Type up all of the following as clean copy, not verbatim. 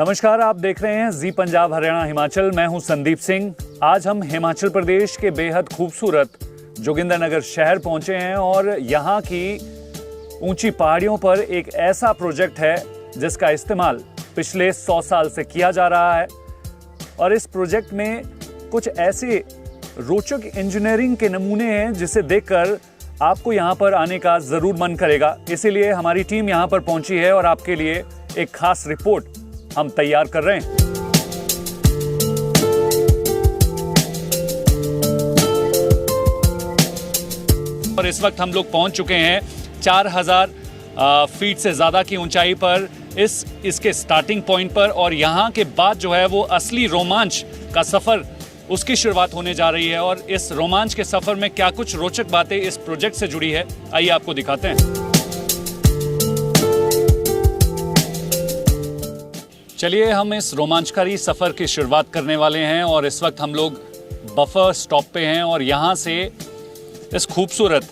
नमस्कार, आप देख रहे हैं जी पंजाब हरियाणा हिमाचल। मैं हूं संदीप सिंह। आज हम हिमाचल प्रदेश के बेहद खूबसूरत जोगिंद्रनगर शहर पहुंचे हैं और यहां की ऊंची पहाड़ियों पर एक ऐसा प्रोजेक्ट है जिसका इस्तेमाल पिछले 100 साल से किया जा रहा है। और इस प्रोजेक्ट में कुछ ऐसे रोचक इंजीनियरिंग के नमूने हैं जिसे देखकर आपको यहां पर आने का जरूर मन करेगा। इसीलिए हमारी टीम यहां पर पहुंची है और आपके लिए एक खास रिपोर्ट हम तैयार कर रहे हैं। और इस वक्त हम लोग पहुंच चुके हैं 4000 फीट से ज्यादा की ऊंचाई पर इसके स्टार्टिंग पॉइंट पर। और यहां के बाद जो है वो असली रोमांच का सफर उसकी शुरुआत होने जा रही है। और इस रोमांच के सफर में क्या कुछ रोचक बातें इस प्रोजेक्ट से जुड़ी है, आइए आपको दिखाते हैं। चलिए, हम इस रोमांचकारी सफर की शुरुआत करने वाले हैं और इस वक्त हम लोग बफर स्टॉप पे हैं और यहाँ से इस खूबसूरत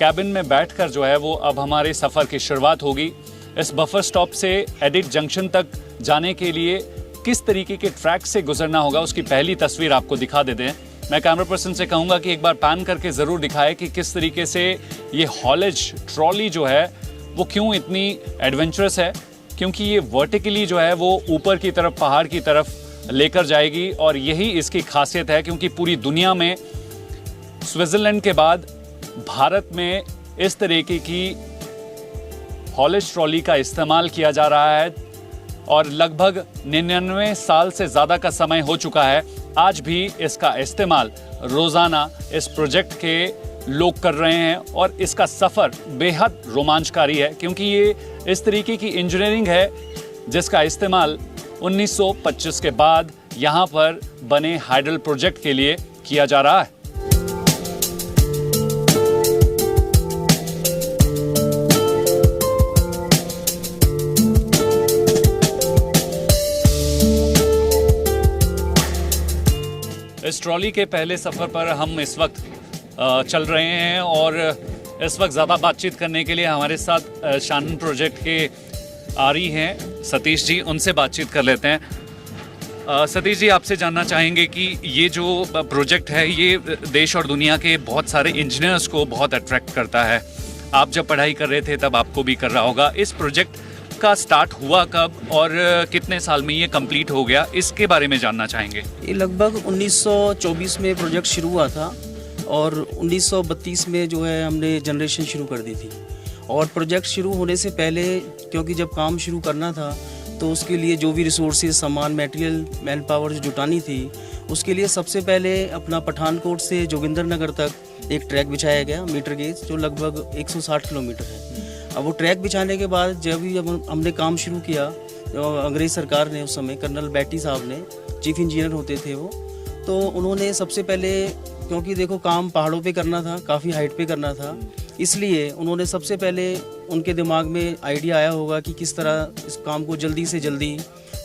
कैबिन में बैठकर जो है वो अब हमारे सफ़र की शुरुआत होगी। इस बफर स्टॉप से एडिट जंक्शन तक जाने के लिए किस तरीके के ट्रैक से गुजरना होगा उसकी पहली तस्वीर आपको दिखा देते हैं। मैं कैमरा पर्सन से कहूँगा कि एक बार पैन करके ज़रूर दिखाए कि किस तरीके से ये हॉलेज ट्रॉली जो है वो क्यों इतनी एडवेंचरस है, क्योंकि ये वर्टिकली जो है वो ऊपर की तरफ पहाड़ की तरफ लेकर जाएगी। और यही इसकी खासियत है, क्योंकि पूरी दुनिया में स्विट्ज़रलैंड के बाद भारत में इस तरीके की हॉलेज ट्रॉली का इस्तेमाल किया जा रहा है और लगभग 99 साल से ज़्यादा का समय हो चुका है। आज भी इसका इस्तेमाल रोज़ाना इस प्रोजेक्ट के लोग कर रहे हैं और इसका सफ़र बेहद रोमांचकारी है, क्योंकि ये इस तरीके की इंजीनियरिंग है जिसका इस्तेमाल 1925 के बाद यहाँ पर बने हाइडल प्रोजेक्ट के लिए किया जा रहा है। इस ट्रॉली के पहले सफ़र पर हम इस वक्त चल रहे हैं और इस वक्त ज़्यादा बातचीत करने के लिए हमारे साथ शानन प्रोजेक्ट के आरी हैं सतीश जी, उनसे बातचीत कर लेते हैं। सतीश जी, आपसे जानना चाहेंगे कि ये जो प्रोजेक्ट है ये देश और दुनिया के बहुत सारे इंजीनियर्स को बहुत अट्रैक्ट करता है। आप जब पढ़ाई कर रहे थे तब आपको भी कर रहा होगा। इस प्रोजेक्ट का स्टार्ट हुआ कब और कितने साल में ये कंप्लीट हो गया, इसके बारे में जानना चाहेंगे। ये लगभग 1924 में प्रोजेक्ट शुरू हुआ था और 1932 में जो है हमने जनरेशन शुरू कर दी थी। और प्रोजेक्ट शुरू होने से पहले, क्योंकि जब काम शुरू करना था तो उसके लिए जो भी रिसोर्सेज, सामान, मटेरियल, मैन पावर जो जुटानी थी, उसके लिए सबसे पहले अपना पठानकोट से जोगिंद्रनगर तक एक ट्रैक बिछाया गया मीटर गेज, जो लगभग 160 किलोमीटर है। अब वो ट्रैक बिछाने के बाद जब हमने काम शुरू किया, जो अंग्रेज़ सरकार ने उस समय, कर्नल बैटी साहब ने, चीफ इंजीनियर होते थे वो, तो उन्होंने सबसे पहले, क्योंकि देखो काम पहाड़ों पे करना था, काफ़ी हाइट पे करना था, इसलिए उन्होंने सबसे पहले, उनके दिमाग में आइडिया आया होगा कि किस तरह इस काम को जल्दी से जल्दी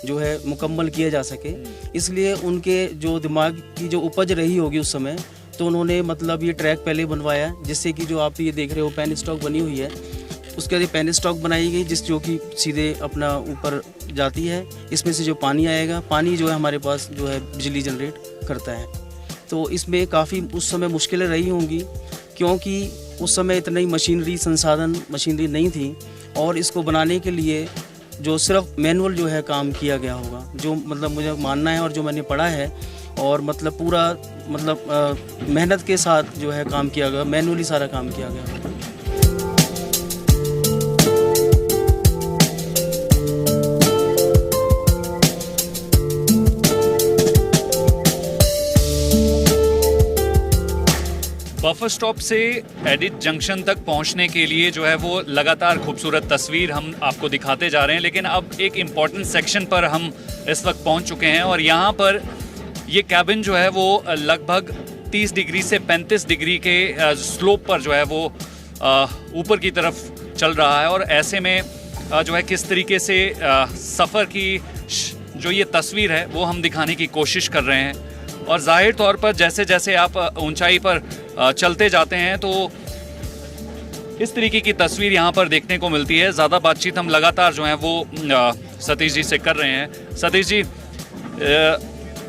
जो है मुकम्मल किया जा सके। इसलिए उनके जो दिमाग की जो उपज रही होगी उस समय, तो उन्होंने मतलब ये ट्रैक पहले बनवाया, जिससे कि जो आप ये देख रहे हो पेन स्टॉक बनी हुई है, उसके लिए पेन स्टॉक बनाई गई जो कि सीधे अपना ऊपर जाती है। इसमें से जो पानी आएगा, पानी जो है हमारे पास जो है बिजली जनरेट करता है। तो इसमें काफ़ी उस समय मुश्किलें रही होंगी, क्योंकि उस समय इतनी मशीनरी नहीं थी और इसको बनाने के लिए जो सिर्फ मैनुअल जो है काम किया गया होगा, जो मतलब मुझे मानना है और जो मैंने पढ़ा है, और मतलब पूरा मतलब मेहनत के साथ जो है काम किया गया, मैनुअली सारा काम किया गया। बफर स्टॉप से एडिट जंक्शन तक पहुंचने के लिए जो है वो लगातार खूबसूरत तस्वीर हम आपको दिखाते जा रहे हैं, लेकिन अब एक इम्पॉर्टेंट सेक्शन पर हम इस वक्त पहुंच चुके हैं और यहाँ पर ये कैबिन जो है वो लगभग 30 डिग्री से 35 डिग्री के स्लोप पर जो है वो ऊपर की तरफ चल रहा है। और ऐसे में जो है किस तरीके से सफ़र की जो ये तस्वीर है वो हम दिखाने की कोशिश कर रहे हैं। और जाहिर तौर पर जैसे जैसे आप ऊंचाई पर चलते जाते हैं तो इस तरीके की तस्वीर यहाँ पर देखने को मिलती है। ज़्यादा बातचीत हम लगातार जो है वो सतीश जी से कर रहे हैं। सतीश जी,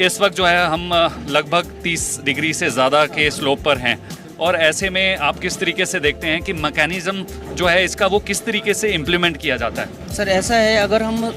इस वक्त जो है हम लगभग 30 डिग्री से ज़्यादा के स्लोप पर हैं, और ऐसे में आप किस तरीके से देखते हैं कि मैकेनिज़्म जो है इसका वो किस तरीके से इम्प्लीमेंट किया जाता है? सर ऐसा है, अगर हम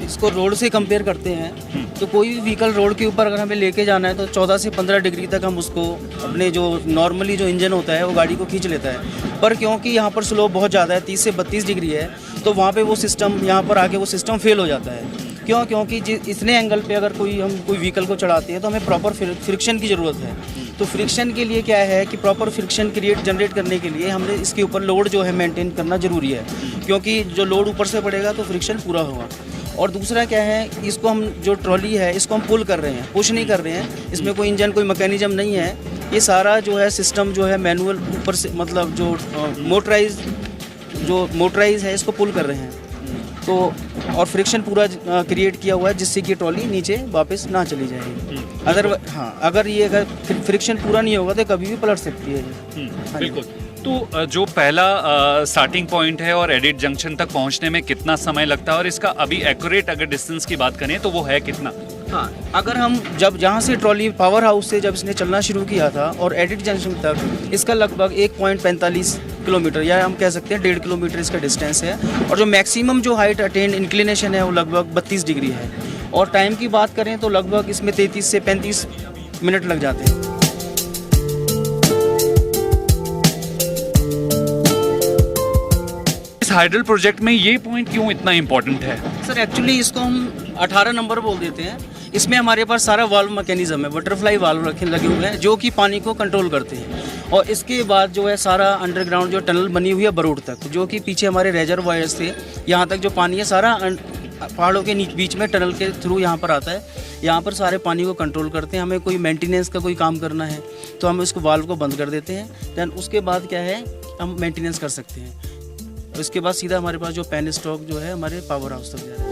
इसको रोड से कंपेयर करते हैं तो कोई भी व्हीकल रोड के ऊपर अगर हमें लेके जाना है तो 14 से 15 डिग्री तक हम उसको अपने जो नॉर्मली जो इंजन होता है वो गाड़ी को खींच लेता है। पर क्योंकि यहाँ पर स्लोप बहुत ज़्यादा है, 30 से 32 डिग्री है, तो वहाँ पे वो सिस्टम यहाँ पर आके वो सिस्टम फेल हो जाता है। क्योंकि इतने एंगल पे अगर हम कोई व्हीकल को चढ़ाते हैं तो हमें प्रॉपर फ्रिक्शन की ज़रूरत है। तो फ्रिक्शन के लिए क्या है कि प्रॉपर फ्रिक्शन जनरेट करने के लिए हमने इसके ऊपर लोड जो है मेंटेन करना ज़रूरी है, क्योंकि जो लोड ऊपर से पड़ेगा तो फ्रिक्शन पूरा होगा। और दूसरा क्या है, इसको हम जो ट्रॉली है इसको हम पुल कर रहे हैं, पुश नहीं कर रहे हैं। इसमें कोई इंजन कोई मैकेनिज्म नहीं है, ये सारा जो है सिस्टम जो है मैनुअल ऊपर से, मतलब जो मोटराइज है इसको पुल कर रहे हैं। तो और फ्रिक्शन पूरा क्रिएट किया हुआ है जिससे कि ट्रॉली नीचे वापस ना चली जाएगी। अगर फ्रिक्शन पूरा नहीं होगा तो कभी भी पलट सकती है ये। बिल्कुल। तो जो पहला स्टार्टिंग पॉइंट है और एडिट जंक्शन तक पहुंचने में कितना समय लगता है, और इसका अभी एक्यूरेट अगर डिस्टेंस की बात करें तो वो है कितना? हाँ, अगर हम जहाँ से ट्रॉली पावर हाउस से जब इसने चलना शुरू किया था और एडिट जंक्शन तक, इसका लगभग 1.45 किलोमीटर या हम कह सकते हैं 1.5 किलोमीटर इसका डिस्टेंस है। और जो मैक्सिमम जो हाइट अटेंड इंक्लिनेशन है वो लगभग 32 डिग्री है। और टाइम की बात करें तो लगभग इसमें 33 से 35 मिनट लग जाते हैं। इस हाइडल प्रोजेक्ट में ये पॉइंट क्यों इतना इम्पोर्टेंट है? सर एक्चुअली इसको हम 18 नंबर बोल देते हैं। इसमें हमारे पास सारा वाल्व मैकेनिज्म है, बटरफ्लाई वाल्व लगे हुए हैं जो कि पानी को कंट्रोल करते हैं। और इसके बाद जो है सारा अंडरग्राउंड जो टनल बनी हुई है बरूड तक, जो कि पीछे हमारे रेजरवायर्स थे, यहाँ तक जो पानी है सारा पहाड़ों के बीच में टनल के थ्रू यहाँ पर आता है। यहाँ पर सारे पानी को कंट्रोल करते हैं। हमें कोई मेंटेनेंस का कोई काम करना है तो हम इसको वाल्व को बंद कर देते हैं। दैन उसके बाद क्या है, हम मेंटेनेंस कर सकते हैं। उसके बाद सीधा हमारे पास जो पेन स्टॉक जो है हमारे पावर हाउस तक जा रहा है।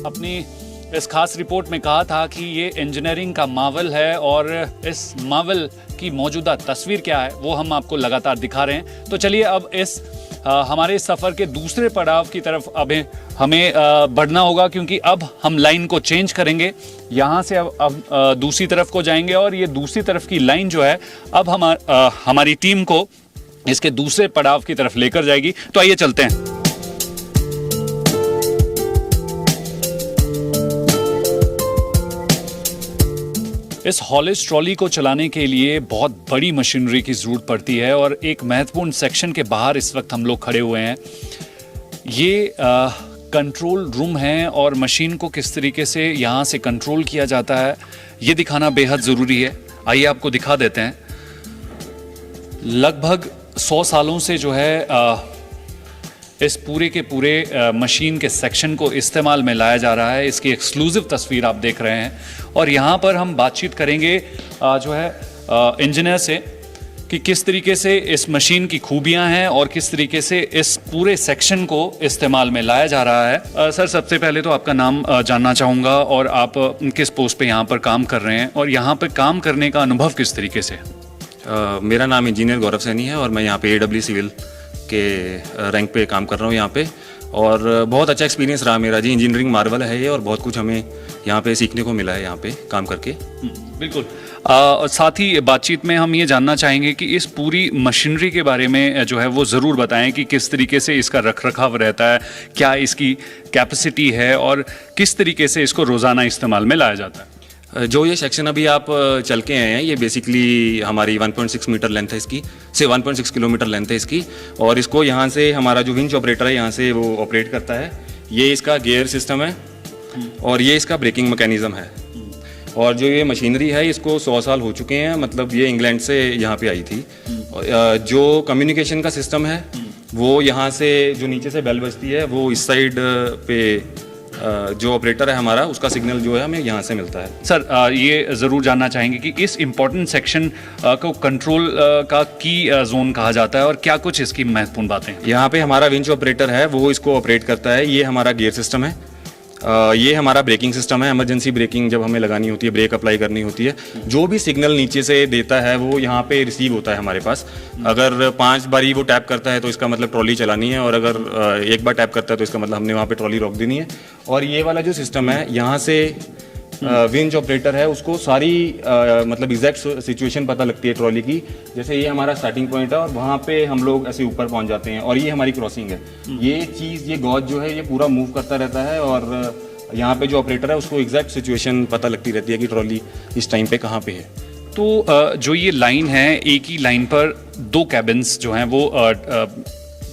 अपनी इस खास रिपोर्ट में कहा था कि ये इंजीनियरिंग का मावल है, और इस मावल की मौजूदा तस्वीर क्या है वो हम आपको लगातार दिखा रहे हैं। तो चलिए अब इस हमारे सफ़र के दूसरे पड़ाव की तरफ अब हमें बढ़ना होगा, क्योंकि अब हम लाइन को चेंज करेंगे। यहाँ से अब दूसरी तरफ को जाएंगे, और ये दूसरी तरफ की लाइन जो है अब हमारी टीम को इसके दूसरे पड़ाव की तरफ लेकर जाएगी। तो आइए चलते हैं। इस हॉलेज ट्रॉली को चलाने के लिए बहुत बड़ी मशीनरी की ज़रूरत पड़ती है, और एक महत्वपूर्ण सेक्शन के बाहर इस वक्त हम लोग खड़े हुए हैं। ये कंट्रोल रूम है, और मशीन को किस तरीके से यहाँ से कंट्रोल किया जाता है ये दिखाना बेहद ज़रूरी है। आइए आपको दिखा देते हैं। लगभग 100 सालों से जो है इस पूरे के पूरे मशीन के सेक्शन को इस्तेमाल में लाया जा रहा है। इसकी एक्सक्लूसिव तस्वीर आप देख रहे हैं, और यहाँ पर हम बातचीत करेंगे जो है इंजीनियर से कि किस तरीके से इस मशीन की खूबियाँ हैं और किस तरीके से इस पूरे सेक्शन को इस्तेमाल में लाया जा रहा है। सर, सबसे पहले तो आपका नाम जानना चाहूँगा, और आप किस पोस्ट पे यहाँ पर काम कर रहे हैं, और यहाँ पर काम करने का अनुभव किस तरीके से? मेरा नाम इंजीनियर गौरव सैनी है, और मैं यहाँ पे AW सिविल के रैंक पे काम कर रहा हूँ यहाँ पे। और बहुत अच्छा एक्सपीरियंस रहा मेरा जी। इंजीनियरिंग मार्वल है ये, और बहुत कुछ हमें यहाँ पे सीखने को मिला है यहाँ पे काम करके। बिल्कुल। साथ ही बातचीत में हम ये जानना चाहेंगे कि इस पूरी मशीनरी के बारे में जो है वो ज़रूर बताएं कि किस तरीके से इसका रखरखाव रहता है, क्या इसकी कैपेसिटी है, और किस तरीके से इसको रोज़ाना इस्तेमाल में लाया जाता है। जो ये सेक्शन अभी आप चल के आए हैं, ये बेसिकली हमारी 1.6 मीटर लेंथ है इसकी, से 1.6 किलोमीटर लेंथ है इसकी। और इसको यहाँ से हमारा जो विंच ऑपरेटर है यहाँ से वो ऑपरेट करता है। ये इसका गियर सिस्टम है, और ये इसका ब्रेकिंग मैकेनिज़्म है। और जो ये मशीनरी है इसको 100 साल हो चुके हैं, मतलब ये इंग्लैंड से यहाँ पे आई थी। जो कम्युनिकेशन का सिस्टम है वो यहाँ से जो नीचे से बेल बजती है वो इस साइड पे जो ऑपरेटर है हमारा, उसका सिग्नल जो है हमें यहाँ से मिलता है। सर, ये ज़रूर जानना चाहेंगे कि इस इम्पोर्टेंट सेक्शन को कंट्रोल का की जोन कहा जाता है, और क्या कुछ इसकी महत्वपूर्ण बातें हैं? यहाँ पे हमारा विंच ऑपरेटर है, वो इसको ऑपरेट करता है। ये हमारा गियर सिस्टम है, ये हमारा ब्रेकिंग सिस्टम है। इमरजेंसी ब्रेकिंग जब हमें लगानी होती है, ब्रेक अप्लाई करनी होती है, जो भी सिग्नल नीचे से देता है वो यहाँ पे रिसीव होता है हमारे पास। अगर 5 बारी वो टैप करता है तो इसका मतलब ट्रॉली चलानी है, और अगर एक बार टैप करता है तो इसका मतलब हमने वहाँ पे ट्रॉली रोक देनी है। और ये वाला जो सिस्टम है, यहाँ से विंच ऑपरेटर है उसको सारी मतलब एग्जैक्ट सिचुएशन पता लगती है ट्रॉली की। जैसे ये हमारा स्टार्टिंग पॉइंट है और वहाँ पे हम लोग ऐसे ऊपर पहुँच जाते हैं, और ये हमारी क्रॉसिंग है। ये चीज़, ये गॉज जो है ये पूरा मूव करता रहता है, और यहाँ पे जो ऑपरेटर है उसको एग्जैक्ट सिचुएशन पता लगती रहती है कि ट्रॉली इस टाइम पे कहाँ पे है। तो जो ये लाइन है, एक ही लाइन पर 2 कैबिन्स जो हैं वो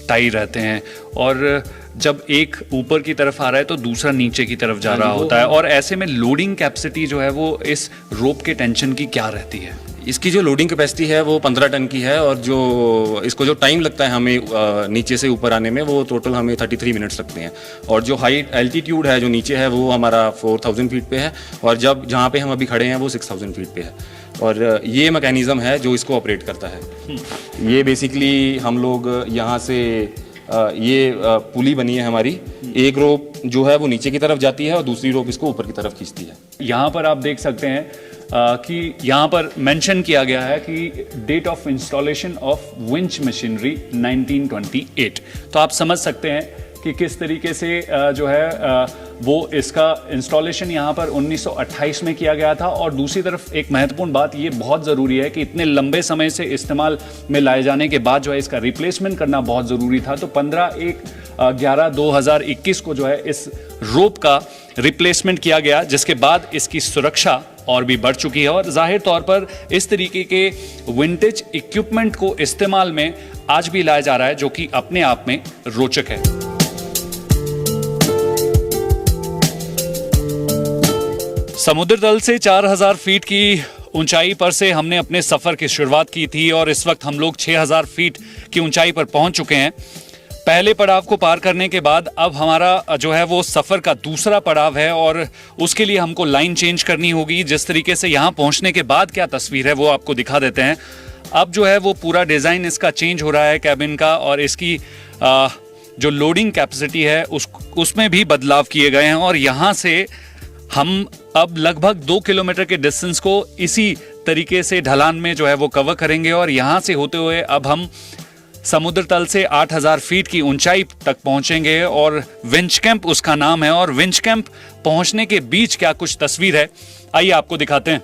टाई रहते हैं, और जब एक ऊपर की तरफ आ रहा है तो दूसरा नीचे की तरफ जा रहा होता है, और ऐसे में लोडिंग कैपेसिटी जो है वो इस रोप के टेंशन की क्या रहती है? इसकी जो लोडिंग कैपेसिटी है वो 15 टन की है, और जो इसको जो टाइम लगता है हमें नीचे से ऊपर आने में, वो टोटल हमें 33 मिनट्स लगते हैं। और जो हाइट एल्टीट्यूड है जो नीचे है वो हमारा 4000 फीट पे है, और जब जहाँ पे हम अभी खड़े हैं वो 6000 फीट पे है। और ये मैकेनिज़्म है जो इसको ऑपरेट करता है। ये बेसिकली हम लोग यहाँ से ये पुली बनी है हमारी, एक रोप जो है वो नीचे की तरफ जाती है और दूसरी रोप इसको ऊपर की तरफ खींचती है। यहाँ पर आप देख सकते हैं कि यहाँ पर मेंशन किया गया है कि date of installation of winch machinery 1928। तो आप समझ सकते हैं कि किस तरीके से जो है वो इसका इंस्टॉलेशन यहाँ पर 1928 में किया गया था। और दूसरी तरफ एक महत्वपूर्ण बात ये बहुत ज़रूरी है कि इतने लंबे समय से इस्तेमाल में लाए जाने के बाद जो है इसका रिप्लेसमेंट करना बहुत ज़रूरी था। तो 15/1/2021 को जो है इस रोप का रिप्लेसमेंट किया गया, जिसके बाद इसकी सुरक्षा और भी बढ़ चुकी है। और जाहिर तौर पर इस तरीके के विंटेज इक्विपमेंट को इस्तेमाल में आज भी लाया जा रहा है, जो कि अपने आप में रोचक है। समुद्र तल से 4000 फीट की ऊंचाई पर से हमने अपने सफर की शुरुआत की थी, और इस वक्त हम लोग 6000 फीट की ऊंचाई पर पहुंच चुके हैं। पहले पड़ाव को पार करने के बाद अब हमारा जो है वो सफ़र का दूसरा पड़ाव है, और उसके लिए हमको लाइन चेंज करनी होगी। जिस तरीके से यहाँ पहुँचने के बाद क्या तस्वीर है वो आपको दिखा देते हैं। अब जो है वो पूरा डिज़ाइन इसका चेंज हो रहा है कैबिन का, और इसकी जो लोडिंग कैपेसिटी है उसमें भी बदलाव किए गए हैं। और यहाँ से हम अब लगभग 2 किलोमीटर के डिस्टेंस को इसी तरीके से ढलान में जो है वो कवर करेंगे, और यहाँ से होते हुए अब हम समुद्र तल से 8000 फीट की ऊंचाई तक पहुंचेंगे, और विंच कैंप उसका नाम है। और विंच कैंप पहुंचने के बीच क्या कुछ तस्वीर है, आइए आपको दिखाते हैं।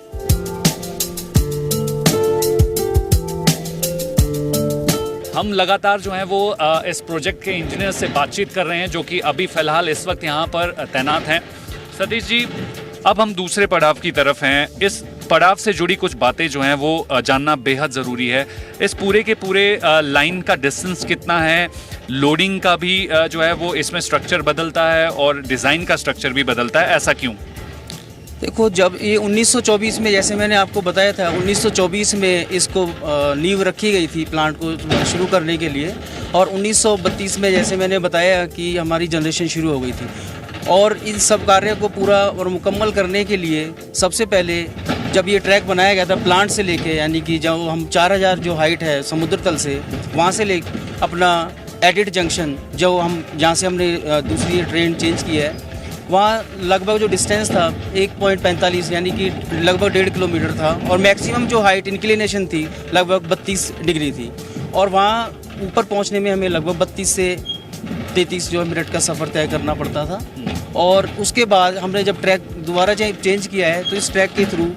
हम लगातार जो है वो इस प्रोजेक्ट के इंजीनियर से बातचीत कर रहे हैं, जो कि अभी फिलहाल इस वक्त यहाँ पर तैनात हैं। सतीश जी, अब हम दूसरे पड़ाव की तरफ हैं। इस पड़ाव से जुड़ी कुछ बातें जो हैं वो जानना बेहद ज़रूरी है। इस पूरे के पूरे लाइन का डिस्टेंस कितना है, लोडिंग का भी जो है वो इसमें स्ट्रक्चर बदलता है, और डिज़ाइन का स्ट्रक्चर भी बदलता है, ऐसा क्यों? देखो, जब ये 1924 में, जैसे मैंने आपको बताया था, 1924 में इसको नींव रखी गई थी प्लांट को शुरू करने के लिए, और 1932 में जैसे मैंने बताया कि हमारी जनरेशन शुरू हो गई थी। और इन सब कार्यों को पूरा और मुकम्मल करने के लिए सबसे पहले जब ये ट्रैक बनाया गया था प्लांट से लेके, यानी कि जब हम 4000 जो हाइट है समुद्र तल से, वहाँ से ले अपना एडिट जंक्शन जो हम जहाँ से हमने दूसरी ट्रेन चेंज की है, वहाँ लगभग जो डिस्टेंस था 1.45 यानी कि लगभग 1.5 किलोमीटर था, और मैक्सिमम जो हाइट इंक्लिनेशन थी लगभग 32 डिग्री थी। और वहाँ ऊपर पहुँचने में हमें लगभग 32 से 33 जो मिनट का सफ़र तय करना पड़ता था। और उसके बाद हमने जब ट्रैक दोबारा चेंज किया है, तो इस ट्रैक के थ्रू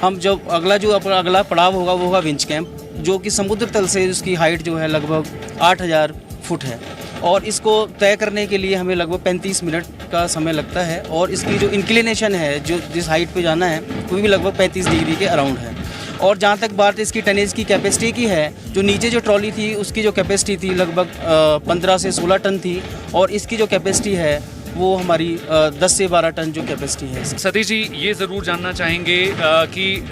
हम जब अगला पड़ाव होगा वो होगा विंच कैंप, जो कि समुद्र तल से उसकी हाइट जो है लगभग 8000 फुट है। और इसको तय करने के लिए हमें लगभग 35 मिनट का समय लगता है, और इसकी जो इंक्लिनेशन है, जो जिस हाइट पे जाना है, वो भी लगभग 35 डिग्री के अराउंड है। और जहाँ तक बात इसकी टनेज की कैपेसिटी की है, जो नीचे जो ट्रॉली थी उसकी जो कैपेसिटी थी लगभग 15 से 16 टन थी, और इसकी जो कैपेसिटी है वो हमारी 10 से 12 टन जो कैपेसिटी है। सतीश जी, ये ज़रूर जानना चाहेंगे कि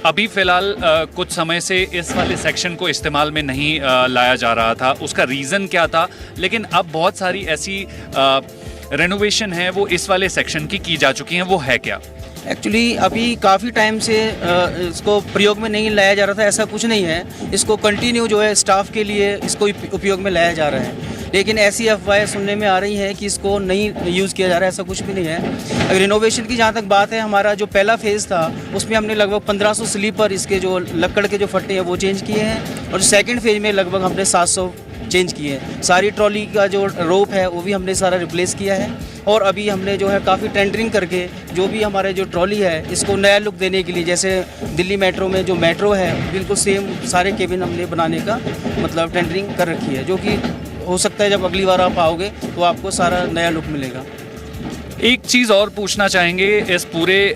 अभी फ़िलहाल कुछ समय से इस वाले सेक्शन को इस्तेमाल में नहीं लाया जा रहा था, उसका रीज़न क्या था? लेकिन अब बहुत सारी ऐसी रेनोवेशन है वो इस वाले सेक्शन की जा चुकी हैं, वो है क्या? एक्चुअली अभी काफ़ी टाइम से इसको प्रयोग में नहीं लाया जा रहा था, ऐसा कुछ नहीं है। इसको कंटिन्यू जो है स्टाफ के लिए इसको उपयोग में लाया जा रहा है। लेकिन ऐसी अफवाहें सुनने में आ रही हैं कि इसको नहीं यूज़ किया जा रहा है, ऐसा कुछ भी नहीं है। अगर रिनोवेशन की जहाँ तक बात है, हमारा जो पहला फेज़ था उसमें हमने लगभग 1500 स्लीपर इसके जो लक्कड़ के जो फट्टे हैं वो चेंज किए हैं, और सेकंड फेज़ में लगभग हमने 700 चेंज किए हैं। सारी ट्रॉली का जो रोप है वो भी हमने सारा रिप्लेस किया है, और अभी हमने जो है काफ़ी टेंडरिंग करके जो भी हमारे जो ट्रॉली है इसको नया लुक देने के लिए, जैसे दिल्ली मेट्रो में जो मेट्रो है बिल्कुल सेम सारे केबिन हमने बनाने का मतलब टेंडरिंग कर रखी है, जो कि हो सकता है जब अगली बार आप आओगे तो आपको सारा नया लुक मिलेगा। एक चीज़ और पूछना चाहेंगे, इस पूरे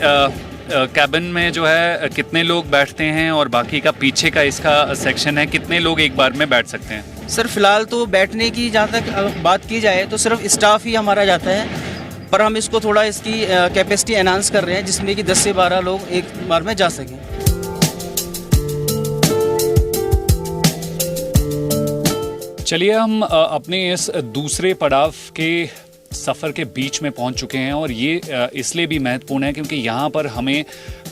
कैबिन में जो है कितने लोग बैठते हैं, और बाकी का पीछे का इसका सेक्शन है कितने लोग एक बार में बैठ सकते हैं? सर फिलहाल तो बैठने की जहाँ तक बात की जाए तो सिर्फ स्टाफ ही हमारा जाता है, पर हम इसको थोड़ा इसकी कैपेसिटी एनहांस कर रहे हैं जिसमें कि 10 से 12 लोग एक बार में जा सकें। चलिए हम अपने इस दूसरे पड़ाव के सफ़र के बीच में पहुंच चुके हैं, और ये इसलिए भी महत्वपूर्ण है क्योंकि यहाँ पर हमें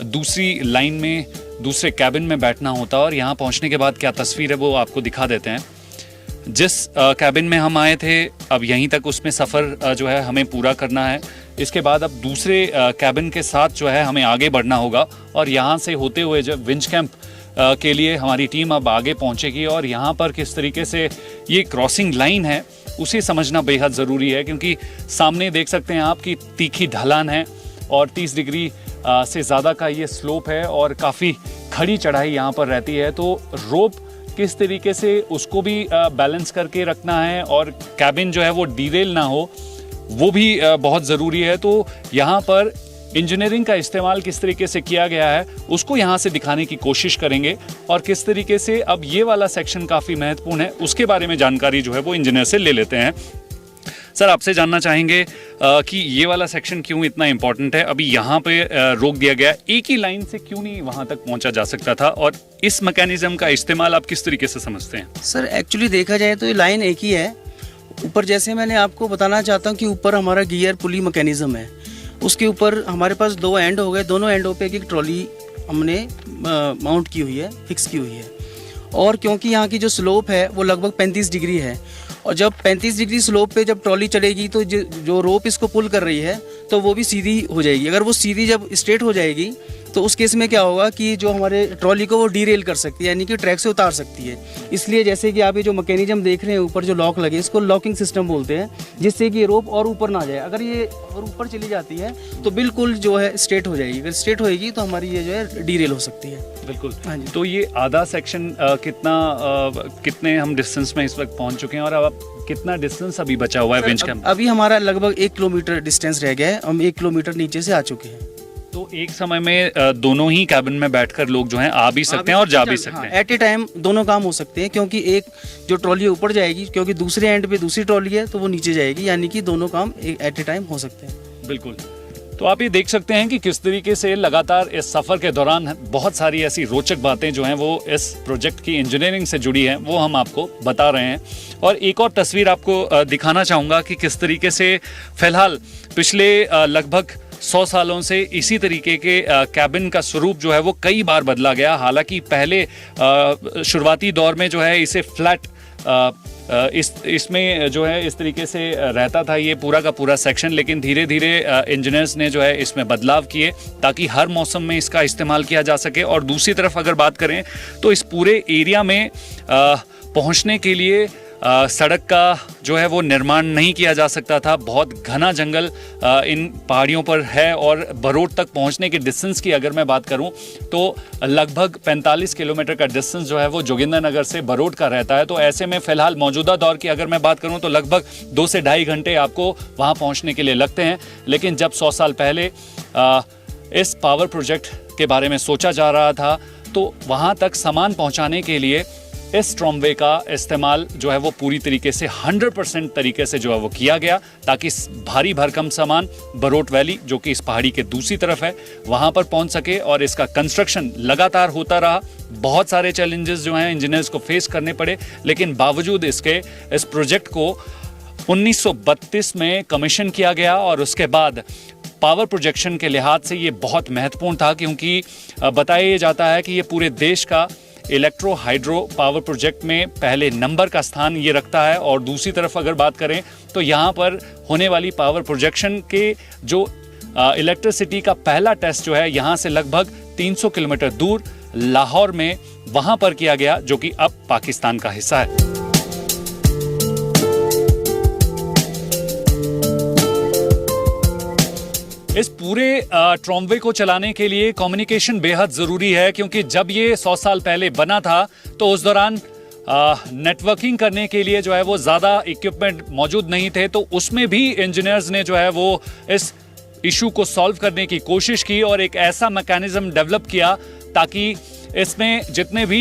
दूसरी लाइन में दूसरे कैबिन में बैठना होता है, और यहाँ पहुँचने के बाद क्या तस्वीर है वो आपको दिखा देते हैं। जिस कैबिन में हम आए थे अब यहीं तक उसमें सफ़र जो है हमें पूरा करना है। इसके बाद अब दूसरे कैबिन के साथ जो है हमें आगे बढ़ना होगा, और यहाँ से होते हुए जब विंच कैंप के लिए हमारी टीम अब आगे पहुँचेगी, और यहाँ पर किस तरीके से ये क्रॉसिंग लाइन है उसे समझना बेहद ज़रूरी है, क्योंकि सामने देख सकते हैं आप कि तीखी ढलान है और 30 डिग्री से ज़्यादा का ये स्लोप है, और काफ़ी खड़ी चढ़ाई यहाँ पर रहती है। तो रोप किस तरीके से उसको भी बैलेंस करके रखना है, और कैबिन जो है वो डीरेल ना हो वो भी बहुत ज़रूरी है। तो यहाँ पर इंजीनियरिंग का इस्तेमाल किस तरीके से किया गया है उसको यहाँ से दिखाने की कोशिश करेंगे, और किस तरीके से अब ये वाला सेक्शन काफ़ी महत्वपूर्ण है उसके बारे में जानकारी जो है वो इंजीनियर से ले लेते हैं। सर आपसे जानना चाहेंगे कि ये वाला सेक्शन क्यों इतना इम्पोर्टेंट है, अभी यहाँ पे रोक दिया गया, एक ही लाइन से क्यों नहीं वहाँ तक पहुँचा जा सकता था, और इस मैकेनिज्म का इस्तेमाल आप किस तरीके से समझते हैं? सर एक्चुअली देखा जाए तो ये लाइन एक ही है। ऊपर जैसे मैंने आपको बताना चाहता हूँ कि ऊपर हमारा गियर पुली मैकेनिज्म है, उसके ऊपर हमारे पास 2 एंड हो गए, दोनों एंडों पे एक ट्रॉली हमने माउंट की हुई है, फिक्स की हुई है। और क्योंकि यहाँ की जो स्लोप है वो लगभग 35 डिग्री है, और जब 35 डिग्री स्लोप पे जब ट्रॉली चलेगी तो जो रोप इसको पुल कर रही है तो वो भी सीधी हो जाएगी। अगर वो सीधी जब स्ट्रेट हो जाएगी तो उस केस में क्या होगा कि जो हमारे ट्रॉली को वो डीरेल कर सकती है, यानी कि ट्रैक से उतार सकती है। इसलिए जैसे कि आप ये जो मैकेनिज्म देख रहे हैं ऊपर जो लॉक लगे, इसको लॉकिंग सिस्टम बोलते हैं, जिससे कि रोप और ऊपर ना जाए। अगर ये और ऊपर चली जाती है तो बिल्कुल जो है स्ट्रेट हो जाएगी, अगर स्ट्रेट होएगी तो हमारी ये जो है डीरेल हो सकती है। बिल्कुल। हाँ जी। तो ये आधा सेक्शन कितने हम डिस्टेंस में इस वक्त पहुँच चुके हैं, और अब कितना डिस्टेंस अभी बचा हुआ है विंच कैंप? अभी हमारा लगभग 1 किलोमीटर डिस्टेंस रह गया है, हम 1 किलोमीटर नीचे से आ चुके हैं। तो एक समय में दोनों ही कैबिन में बैठकर लोग जो हैं आ भी सकते हैं और जा भी सकते हैं। एट ए टाइम दोनों काम हो सकते हैं, क्योंकि एक जो ट्रॉली ऊपर जाएगी, क्योंकि दूसरे एंड पे दूसरी ट्रॉली है तो वो नीचे जाएगी, यानी कि दोनों काम एट ए टाइम हो सकते हैं। बिल्कुल। तो आप ये देख सकते हैं कि किस तरीके से लगातार इस सफ़र के दौरान बहुत सारी ऐसी रोचक बातें जो हैं वो इस प्रोजेक्ट की इंजीनियरिंग से जुड़ी हैं, वो हम आपको बता रहे हैं। और एक और तस्वीर आपको दिखाना चाहूँगा कि किस तरीके से फ़िलहाल पिछले लगभग 100 सालों से इसी तरीके के कैबिन का स्वरूप जो है वो कई बार बदला गया। हालांकि पहले शुरुआती दौर में जो है इसे फ्लैट इसमें जो है इस तरीके से रहता था ये पूरा का पूरा सेक्शन, लेकिन धीरे धीरे इंजीनियर्स ने जो है इसमें बदलाव किए ताकि हर मौसम में इसका इस्तेमाल किया जा सके। और दूसरी तरफ अगर बात करें तो इस पूरे एरिया में पहुंचने के लिए सड़क का जो है वो निर्माण नहीं किया जा सकता था। बहुत घना जंगल इन पहाड़ियों पर है, और बरोट तक पहुंचने के डिस्टेंस की अगर मैं बात करूं तो लगभग 45 किलोमीटर का डिस्टेंस जो है वो जोगिंदरनगर से बरोट का रहता है। तो ऐसे में फ़िलहाल मौजूदा दौर की अगर मैं बात करूं तो लगभग 2 से ढाई घंटे आपको वहां पहुंचने के लिए लगते हैं। लेकिन जब 100 साल पहले इस पावर प्रोजेक्ट के बारे में सोचा जा रहा था तो वहाँ तक सामान पहुँचाने के लिए इस ट्रॉमवे का इस्तेमाल जो है वो पूरी तरीके से 100% तरीके से जो है वो किया गया, ताकि भारी भरकम सामान बरोट वैली जो कि इस पहाड़ी के दूसरी तरफ है वहाँ पर पहुँच सके। और इसका कंस्ट्रक्शन लगातार होता रहा। बहुत सारे चैलेंजेस जो हैं इंजीनियर्स को फेस करने पड़े, लेकिन बावजूद इसके इस प्रोजेक्ट को 1932 में कमीशन किया गया। और उसके बाद पावर प्रोजेक्शन के लिहाज से ये बहुत महत्वपूर्ण था, क्योंकि बताया जाता है कि ये पूरे देश का इलेक्ट्रो हाइड्रो पावर प्रोजेक्ट में पहले नंबर का स्थान ये रखता है। और दूसरी तरफ अगर बात करें तो यहाँ पर होने वाली पावर प्रोजेक्शन के जो इलेक्ट्रिसिटी का पहला टेस्ट जो है यहाँ से लगभग 300 किलोमीटर दूर लाहौर में वहाँ पर किया गया, जो कि अब पाकिस्तान का हिस्सा है। इस पूरे ट्रॉमवे को चलाने के लिए कम्युनिकेशन बेहद ज़रूरी है, क्योंकि जब ये 100 साल पहले बना था तो उस दौरान नेटवर्किंग करने के लिए जो है वो ज़्यादा इक्विपमेंट मौजूद नहीं थे। तो उसमें भी इंजीनियर्स ने जो है वो इस इशू को सॉल्व करने की कोशिश की और एक ऐसा मैकेनिज्म डेवलप किया ताकि इसमें जितने भी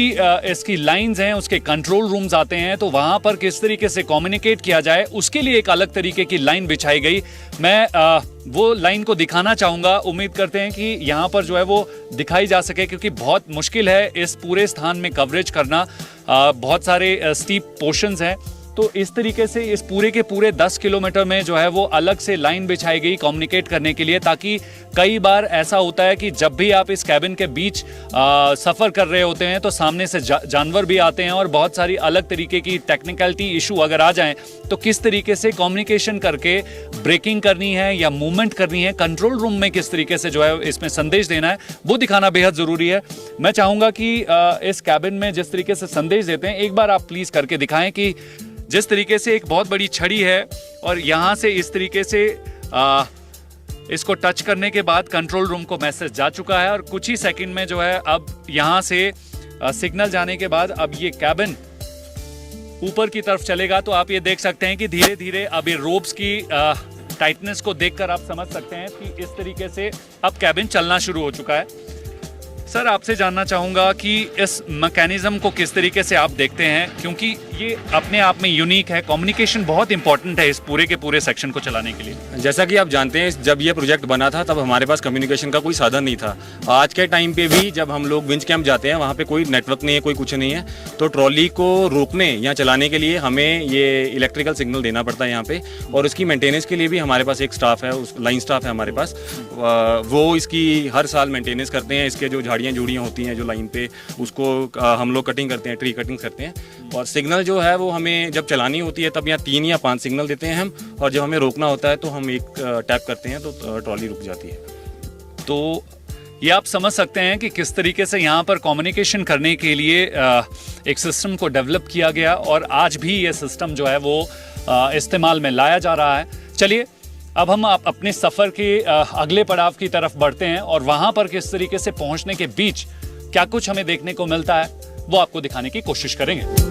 इसकी लाइंस हैं उसके कंट्रोल रूम्स आते हैं, तो वहाँ पर किस तरीके से कम्युनिकेट किया जाए उसके लिए एक अलग तरीके की लाइन बिछाई गई। मैं वो लाइन को दिखाना चाहूँगा, उम्मीद करते हैं कि यहाँ पर जो है वो दिखाई जा सके, क्योंकि बहुत मुश्किल है इस पूरे स्थान में कवरेज करना। बहुत सारे स्टीप पोर्शंस हैं, तो इस तरीके से इस पूरे के पूरे 10 किलोमीटर में जो है वो अलग से लाइन बिछाई गई कम्युनिकेट करने के लिए, ताकि कई बार ऐसा होता है कि जब भी आप इस कैबिन के बीच सफ़र कर रहे होते हैं तो सामने से जानवर भी आते हैं और बहुत सारी अलग तरीके की टेक्निकलिटी इशू अगर आ जाएं तो किस तरीके से कम्युनिकेशन करके ब्रेकिंग करनी है या मूवमेंट करनी है, कंट्रोल रूम में किस तरीके से जो है इसमें संदेश देना है, वो दिखाना बेहद ज़रूरी है। मैं चाहूँगा कि इस कैबिन में जिस तरीके से संदेश देते हैं एक बार आप प्लीज़ करके दिखाएं कि जिस तरीके से एक बहुत बड़ी छड़ी है और यहाँ से इस तरीके से इसको टच करने के बाद कंट्रोल रूम को मैसेज जा चुका है और कुछ ही सेकंड में जो है अब यहाँ से सिग्नल जाने के बाद अब ये कैबिन ऊपर की तरफ चलेगा। तो आप ये देख सकते हैं कि धीरे धीरे अब ये रोप्स की टाइटनेस को देखकर आप समझ सकते हैं कि इस तरीके से अब कैबिन चलना शुरू हो चुका है। सर, आपसे जानना चाहूँगा कि इस मैकेनिज्म को किस तरीके से आप देखते हैं, क्योंकि ये अपने आप में यूनिक है, कम्युनिकेशन बहुत इंपॉर्टेंट है इस पूरे के पूरे सेक्शन को चलाने के लिए। जैसा कि आप जानते हैं, जब ये प्रोजेक्ट बना था तब हमारे पास कम्युनिकेशन का कोई साधन नहीं था। आज के टाइम पे भी जब हम लोग विंच कैंप जाते हैं वहाँ पे कोई नेटवर्क नहीं है, कोई कुछ नहीं है, तो ट्रॉली को रोकने या चलाने के लिए हमें ये इलेक्ट्रिकल सिग्नल देना पड़ता है यहाँ पे। और उसकी मेंटेनेंस के लिए भी हमारे पास एक स्टाफ है, उस लाइन स्टाफ है हमारे पास, वो इसकी हर साल मेंटेनेंस करते हैं। इसके जो झाड़ियाँ जुड़ियाँ होती हैं जो लाइन पे, उसको हम लोग कटिंग करते हैं, ट्री कटिंग करते हैं। और सिग्नल जो है वो हमें जब चलानी होती है तब यहाँ 3 या 5 सिग्नल देते हैं हम, और जब हमें रोकना होता है तो हम एक टैप करते हैं तो ट्रॉली रुक जाती है। तो ये आप समझ सकते हैं कि किस तरीके से यहाँ पर कम्युनिकेशन करने के लिए एक सिस्टम को डेवलप किया गया और आज भी ये सिस्टम जो है वो इस्तेमाल में लाया जा रहा है। चलिए अब हम अपने सफ़र के अगले पड़ाव की तरफ बढ़ते हैं और वहाँ पर किस तरीके से पहुँचने के बीच क्या कुछ हमें देखने को मिलता है वो आपको दिखाने की कोशिश करेंगे।